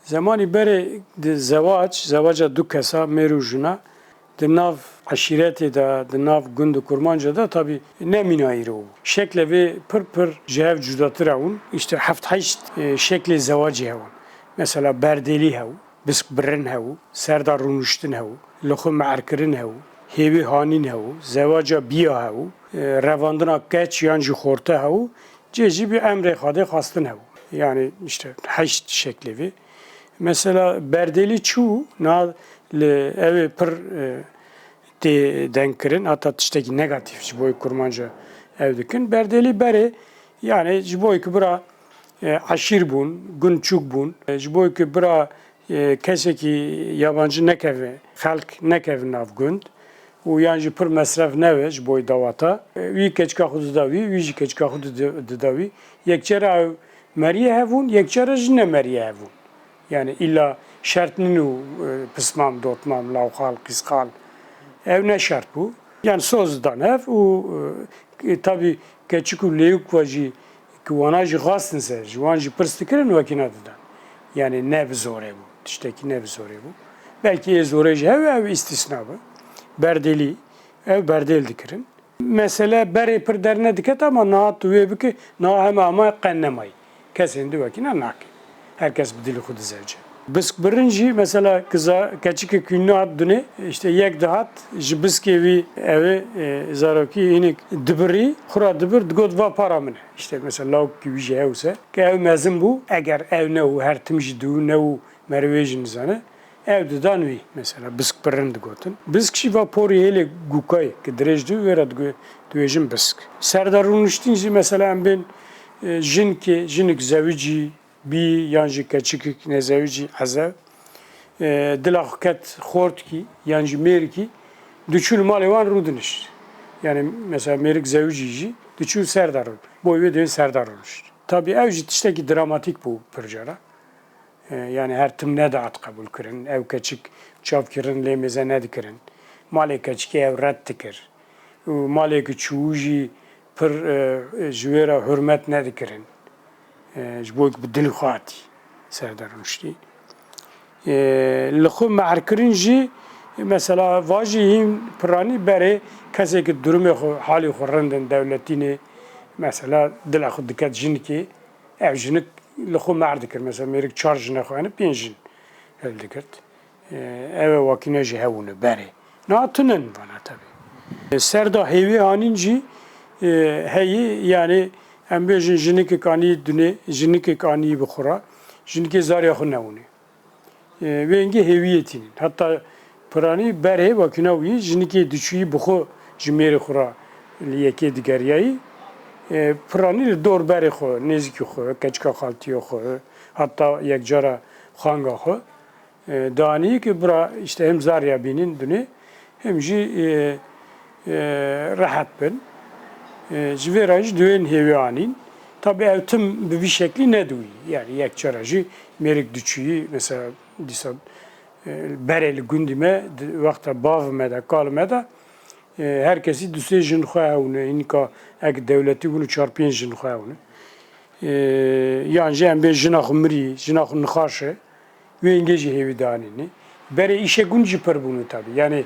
Zamanı beri zevaca du kesa merujuna di nav aşireti da di nav gundu kurmanca da tabi ne minayiri o. Şekle ve pır cehev cüdatır avun. İşte heft heşt şekli zevacı hevun. Mesela berdeli hev, bisk birin hev, serdar runuştin hev, lukhum me'arkirin hev, hevi hanin hev, zevaca biya hev, revandına keç yancı khorta hev, ceci bir emre khade khastın hev. Yani işte heşt şekli ve. Mesela berdeli çu na evi pır de denkirin hatta tişteki negatif jiboy kurmanca evdikin berdeli beri yani jiboy ki bura aşir bun gunçuk bun jiboy ki bura keseki yabancı nekevi halk nekevi nav gund u yani pır mesref neve jiboy davata vi keçka hudu davi vi keçka hudu davi yekçera meriye hevun yekçera jine meriye hevun. Yani illa şartını pısmam, dotmam, lavkal, kıskal. Ev ne şart bu? Yani sözden ev, o tabi keçiku leyuk vacı kıvanajı gastınsa, juvancı pırstıkırın vakinadıdan. Yani nev zore bu. İşteki nev zore bu. Belki zoreci ev istisna bu. Berdeli, ev berdel dikirin. Mesela beri pır derine diket ama naat duye bu ki naat ama kennemay. Kesin vakina nak. Herkes bir dili kudu zevce. Bisk birinci mesela kıza keçik künlü adını işte yek dahat bisk evi zaroki yine dibri kura dibir dgod va paramine. İşte mesela lavuk gibi şey olsa ki ev mezin bu eğer ev ne o her timci du ne o mervejin zanı ev de danvi mesela bisk birin dgodun. Bisk şi va pori hele gukay ki drejdu vera dgojin bisk. Serdarun iştinci mesela ben jinik zevici bir yancı keçik nezevci azev dilakket khort ki yancı merki düşül malevan ruduniş. Yani mesela merik zevcici düşül serdar boy ve de serdar olmuş. Tabi evci tişteki dramatik bu pırcara. Yani her tim ne de at kabul kırın. Ev keçik çavkirin lemize ne dikirin. Male keçik ev red dikir. Male keçuji pır jüvera hürmet ne dikirin. جبوك بدل خاتي سردار مشتي لخو معركرنجي مثلا واجهين براني بري كسيك الدرمي حالي خورندن دولتيني مثلا دل اخو دكات جنكي او جنك لخو معردكر مثلا ميرك چار جن اخو انا بين جن هل دكرت او واكينا جهونه بري ناتنن بنا تبي سردا هيوي هانينجي هي يعني هم به جنکی کانی دنیا جنکی کانی بخورا جنکی زاری خون نمونه و اینکه هویتین حتی پرانی بره و کناوی جنکی دچوی بخو جمیر خورا لیکی دیگریایی پرانی دور بره خو نزدیک خو کچکا خالتی خو حتی یک جرا خانگا خو دانی که برا işte hem zarya binin dünü hem ji rahat ben Civeraj düğün hevanin tabi ev tüm bir şekli ne duy yani yekçarajı merik düşüyü mesela disa bereli gündime vakta bavme da kalme da herkesi düse jin xayunu inka ek devleti bunu çarpın jin xayunu yani jem be jinah mri jinah nxaşe ve İngilizce hevidanini bere işe günci per bunu tabi yani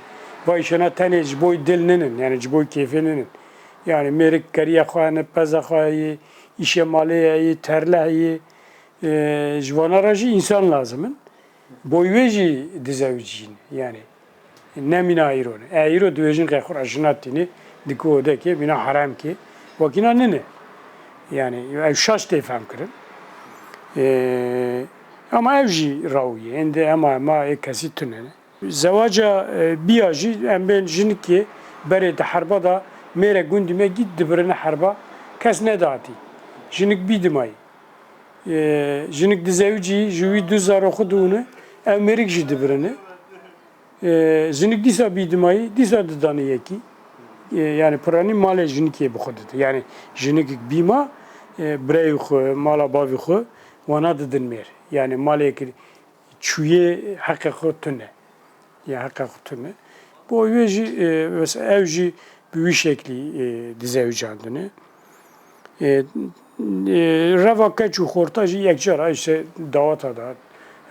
vayşana taneci boy dilinin yani boy keyfinin yani merik kariye xane pezakayı işe maliyeyi terleyi jvanarajı insan lazımın boyveci dizevcin yani ne mina ayırone ayırı dövecin kaykhur ajnatini dikode ki bina haram ki vakina ne yani ev şaş tefem kırın ama evci raviye ende ama ekasi tünene zevaca biyajı ben jinki bere de harbada mere gündüme gitti birine harba kes ne dağıtı. Jinik bidimay. Jinik dizevci jüvi düzar okuduğunu emerik jidi birine. Jinik disa bidimay disa dıdanı yeki. Yani prani male jinikiye buxudu. Yani jinik bima birey xo mala bavi xo wana dıdın mer. Yani male ki çuye hakikat tüne. Ya hakikat tüne. Bu evci evci bir şekli dizevcandını. Reva keçu xortajı yekcara işte davata da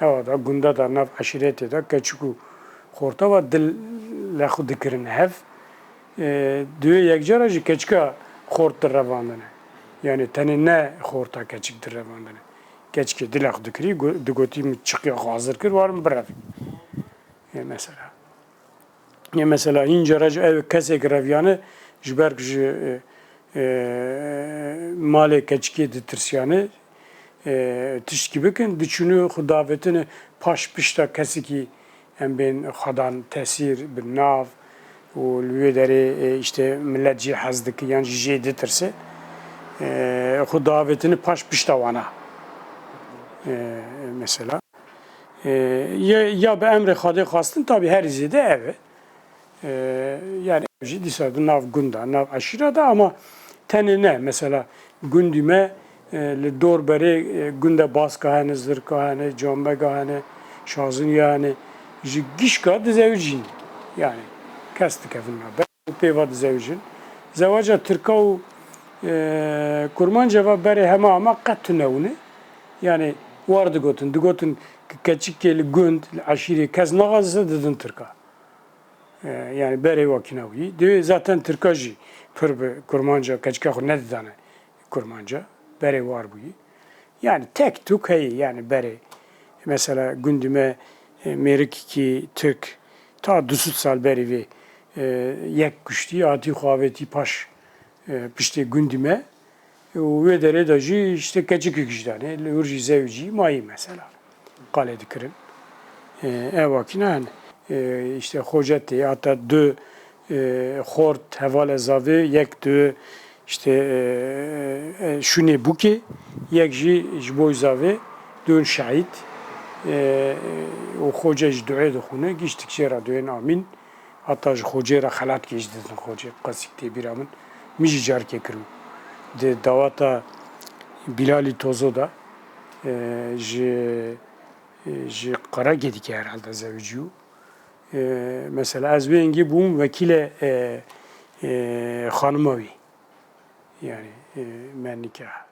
Ewa da gunda da nav aşireti da keçiku xorta ve dil lexu dikirin hev. Düğü yekcara jî keçika xort revandine. Yani tenê ne xorta keçik revandine. Keçikê dilek dikirî, digotî min çıkıya hazır kir, warim birev. Mesela. Mesela hincara ev kesek revyanı ji ber ji malê keçikê ditirsiyanı tişkî bikin, diçûnû xwe davetini paş pişta kesekî em bên xwedan tesîr bi nav û li wê derê işte millet jî hez dike yan jî jê ditirse xwe davetini paş pişta wana. Mesela. Ya bi emrê Xwedê xwastin tabii her zêde ev e. Yani ev jî dîsa nav gunda, nav aşîreta ama tenê ne mesela gundî me li dor berê gunda baska hene, zirka hene, cambeka hene, şaziniya hene ji gişka dizewicîn. Yani kes dikevin me pêva dizewicin. Zewaca Tirka û Kurmanca ve berê hema ama qet tunewne. Yani war digotin keçikê li gund, li aşîrê kes naxwaze didin Tirka. Yani berê wakî wî. Zaten Tirka jî pir bi Kurmanca keçika xwe nedidane Kurmanca. Berê war bûyî. Yani tek tûk heye yani berê. Mesela gundî me mêrikekî Türk ta 200 sal berê vê yek kuştî hatî xwavêtî paş piştê gundî me û wê derê de jî işte keçikek jî dane. Li wir jî zewicî mayî mesela. Qalê dikirin. Ev wakî ne hene. İşte xocetê hatta du xort hevale zavê yek du işte şunê bûkê yek jî ji bo zavê duyên şahîd û xoce ji duê dixwîne gîştikçe re duyên amîn hatta ji xocê re xelat jî didin xocê qesîk tê bîra min min jî carkê kirbû di dawata Bilalî Tozo da ji Qaragê dike herhalde zewicî û mesela ez wêngî bûm vekîlê xanima wî yani me nikah